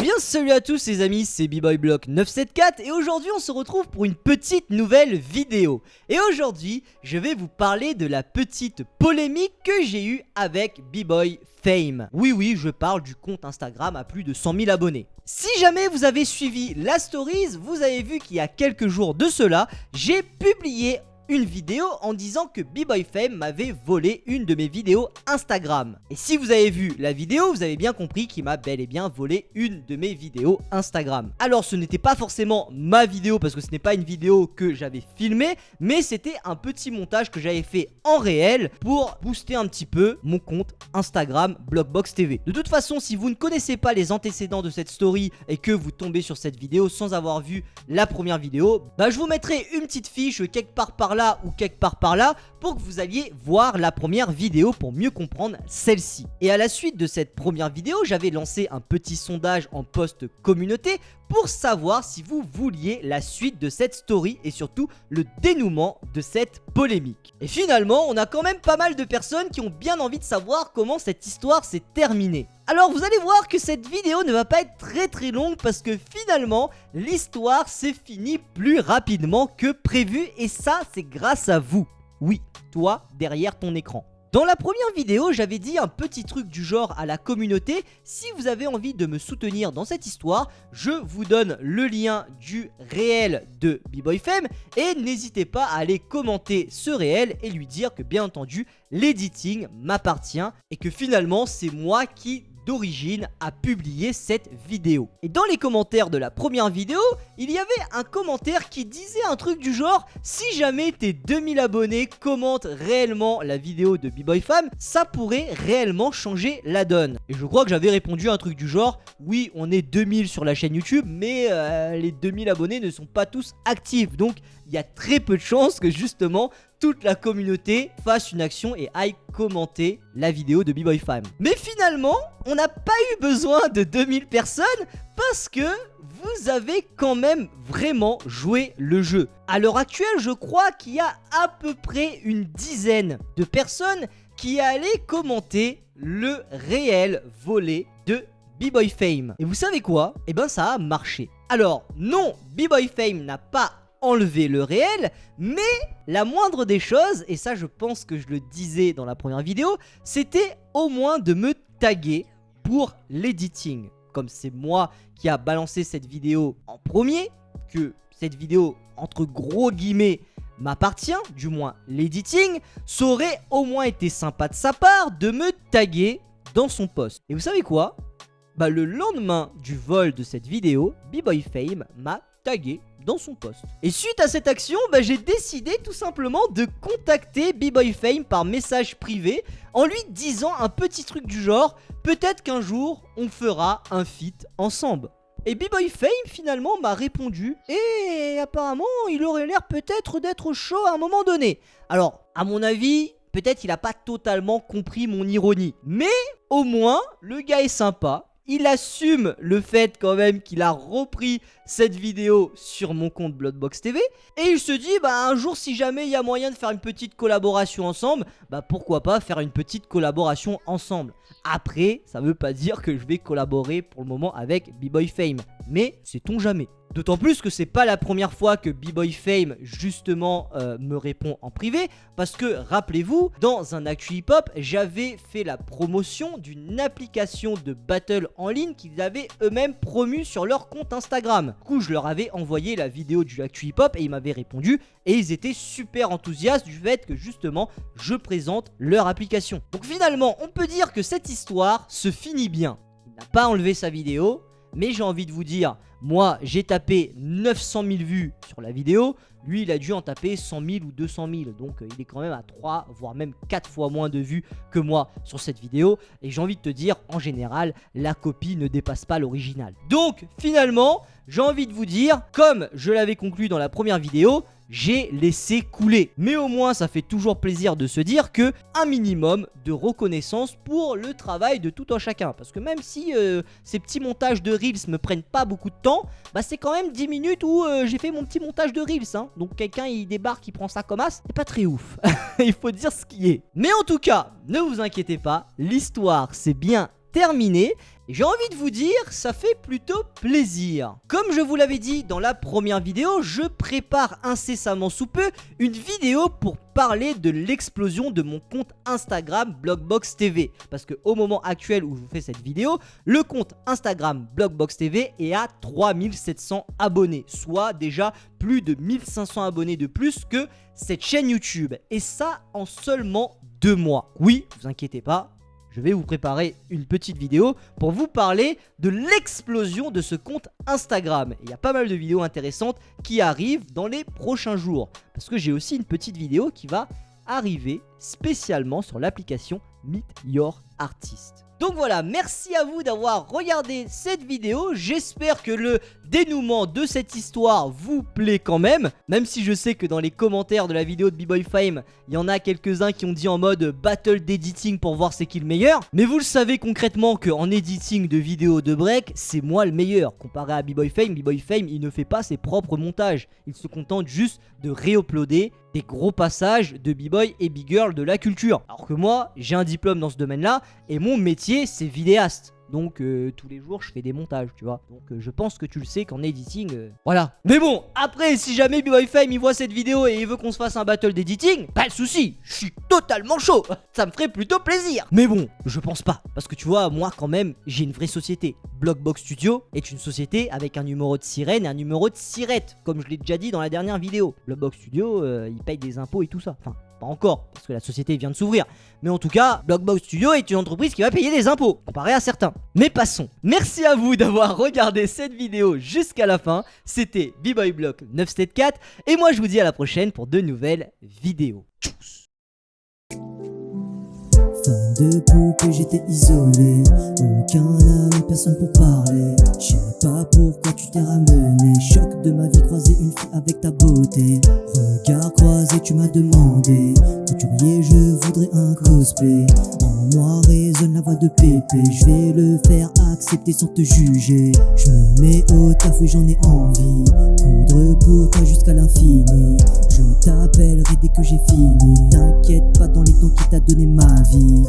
bien salut à tous les amis, c'est BboyBlock974 et aujourd'hui on se retrouve pour une petite nouvelle vidéo. Et aujourd'hui je vais vous parler de la petite polémique que j'ai eue avec BboyFame. Oui, je parle du compte Instagram à plus de 100 000 abonnés. Si jamais vous avez suivi la stories, vous avez vu qu'il y a quelques jours de cela, j'ai publié une vidéo en disant que BboyFame m'avait volé une de mes vidéos Instagram. Et si vous avez vu la vidéo, vous avez bien compris qu'il m'a bel et bien volé une de mes vidéos Instagram. Alors ce n'était pas forcément ma vidéo parce que ce n'est pas une vidéo que j'avais filmée, mais c'était un petit montage que j'avais fait en réel pour booster un petit peu mon compte Instagram Blockbox TV. De toute façon, si vous ne connaissez pas les antécédents de cette story et que vous tombez sur cette vidéo sans avoir vu la première vidéo, bah je vous mettrai une petite fiche quelque part par là ou quelque part par là pour que vous alliez voir la première vidéo pour mieux comprendre celle-ci. Et à la suite de cette première vidéo, j'avais lancé un petit sondage en post communauté pour savoir si vous vouliez la suite de cette story et surtout le dénouement de cette polémique. Et finalement, on a quand même pas mal de personnes qui ont bien envie de savoir comment cette histoire s'est terminée. Alors vous allez voir que cette vidéo ne va pas être très longue parce que finalement l'histoire s'est finie plus rapidement que prévu et ça c'est grâce à vous. Oui, toi derrière ton écran. Dans la première vidéo, j'avais dit un petit truc du genre à la communauté, si vous avez envie de me soutenir dans cette histoire, je vous donne le lien du réel de BboyFame et n'hésitez pas à aller commenter ce réel et lui dire que bien entendu, l'editing m'appartient et que finalement c'est moi qui d'origine a publié cette vidéo. Et dans les commentaires de la première vidéo, il y avait un commentaire qui disait un truc du genre si jamais tes 2000 abonnés commentent réellement la vidéo de BboyFame, ça pourrait réellement changer la donne. Et je crois que j'avais répondu un truc du genre oui, on est 2000 sur la chaîne YouTube, mais les 2000 abonnés ne sont pas tous actifs. Donc il y a très peu de chances que justement toute la communauté fasse une action et aille commenter la vidéo de BboyFame. Mais finalement, on n'a pas eu besoin de 2000 personnes parce que vous avez quand même vraiment joué le jeu. À l'heure actuelle, je crois qu'il y a à peu près une dizaine de personnes qui allaient commenter le réel volé de BboyFame. Et vous savez quoi? Eh ben ça a marché. Alors non, BboyFame n'a pas enlever le réel, mais la moindre des choses, et ça je pense que je le disais dans la première vidéo, c'était au moins de me taguer pour l'editing. Comme c'est moi qui a balancé cette vidéo en premier, que cette vidéo entre gros guillemets m'appartient, du moins l'editing, ça aurait au moins été sympa de sa part de me taguer dans son post. Et vous savez quoi? Bah le lendemain du vol de cette vidéo, BboyFame m'a tagué dans son post. Et suite à cette action, j'ai décidé tout simplement de contacter BboyFame par message privé en lui disant un petit truc du genre peut-être qu'un jour on fera un feat ensemble. Et BboyFame finalement m'a répondu et apparemment il aurait l'air peut-être d'être chaud à un moment donné. Alors à mon avis, peut-être il a pas totalement compris mon ironie, mais au moins le gars est sympa. Il assume le fait quand même qu'il a repris cette vidéo sur mon compte Blockbox TV. Et il se dit, un jour si jamais il y a moyen de faire une petite collaboration ensemble, pourquoi pas faire une petite collaboration ensemble. Après, ça veut pas dire que je vais collaborer pour le moment avec BboyFame. Mais sait-on jamais. D'autant plus que c'est pas la première fois que BboyFame justement me répond en privé. Parce que rappelez-vous, dans un Actu Hip Hop, j'avais fait la promotion d'une application de battle en ligne qu'ils avaient eux-mêmes promu sur leur compte Instagram. Du coup, je leur avais envoyé la vidéo du Actu Hip Hop et ils m'avaient répondu. Et ils étaient super enthousiastes du fait que justement je présente leur application. Donc finalement, on peut dire que cette histoire se finit bien. Il n'a pas enlevé sa vidéo. Mais j'ai envie de vous dire, moi j'ai tapé 900 000 vues sur la vidéo, lui il a dû en taper 100 000 ou 200 000, donc il est quand même à 3 voire même 4 fois moins de vues que moi sur cette vidéo. Et j'ai envie de te dire, en général, la copie ne dépasse pas l'original. Donc finalement, j'ai envie de vous dire, comme je l'avais conclu dans la première vidéo, j'ai laissé couler. Mais au moins ça fait toujours plaisir de se dire que un minimum de reconnaissance pour le travail de tout un chacun. Parce que même si ces petits montages de Reels me prennent pas beaucoup de temps, c'est quand même 10 minutes où j'ai fait mon petit montage de Reels. Donc quelqu'un il débarque, il prend ça comme as, c'est pas très ouf. Il faut dire ce qui est. Mais en tout cas, ne vous inquiétez pas, l'histoire c'est bien terminé. Et j'ai envie de vous dire, ça fait plutôt plaisir. Comme je vous l'avais dit dans la première vidéo, je prépare incessamment sous peu une vidéo pour parler de l'explosion de mon compte Instagram Blockbox TV. Parce que au moment actuel où je vous fais cette vidéo, le compte Instagram Blockbox TV est à 3700 abonnés, soit déjà plus de 1500 abonnés de plus que cette chaîne YouTube. Et ça en seulement 2 mois. Oui, vous inquiétez pas, je vais vous préparer une petite vidéo pour vous parler de l'explosion de ce compte Instagram. Il y a pas mal de vidéos intéressantes qui arrivent dans les prochains jours. Parce que j'ai aussi une petite vidéo qui va arriver spécialement sur l'application Meet Your Artist. Donc voilà, merci à vous d'avoir regardé cette vidéo. J'espère que le dénouement de cette histoire vous plaît quand même. Même si je sais que dans les commentaires de la vidéo de B-Boy Fame, il y en a quelques-uns qui ont dit en mode battle d'editing pour voir c'est qui le meilleur. Mais vous le savez concrètement qu'en editing de vidéos de break, c'est moi le meilleur. Comparé à B-Boy Fame, il ne fait pas ses propres montages. Il se contente juste de réuploader des gros passages de B-Boy et B-Girl de la culture. Alors que moi, j'ai un diplôme dans ce domaine-là et mon métier, c'est vidéaste. Donc tous les jours je fais des montages, tu vois. Donc je pense que tu le sais qu'en editing, voilà. Mais bon, après si jamais B-Boy Fame il voit cette vidéo et il veut qu'on se fasse un battle d'editing, pas de souci, je suis totalement chaud. Ça me ferait plutôt plaisir. Mais bon, je pense pas. Parce que tu vois, moi quand même, j'ai une vraie société. Blockbox Studio est une société avec un numéro de sirène et un numéro de sirette, comme je l'ai déjà dit dans la dernière vidéo. Blockbox Studio, il paye des impôts et tout ça. Enfin, pas encore, parce que la société vient de s'ouvrir. Mais en tout cas, Blockbox Studio est une entreprise qui va payer des impôts, comparé à certains. Mais passons. Merci à vous d'avoir regardé cette vidéo jusqu'à la fin. C'était B-Boy Block 974. Et moi, je vous dis à la prochaine pour de nouvelles vidéos. Tchuss. Fin de que j'étais isolé, aucun ami, personne pour parler. Je sais pas pourquoi tu t'es ramené. Choc de ma vie, croisé une fille avec ta beauté. Regard croisé, tu m'as demandé. Couturier, je voudrais un cosplay. En moi résonne la voix de Pépé. Je vais le faire accepter sans te juger. Je me mets au taf, oui j'en ai envie. Coudre pour toi jusqu'à l'infini. Je t'appellerai dès que j'ai fini. T'inquiète pas dans les temps qui t'a donné ma vie.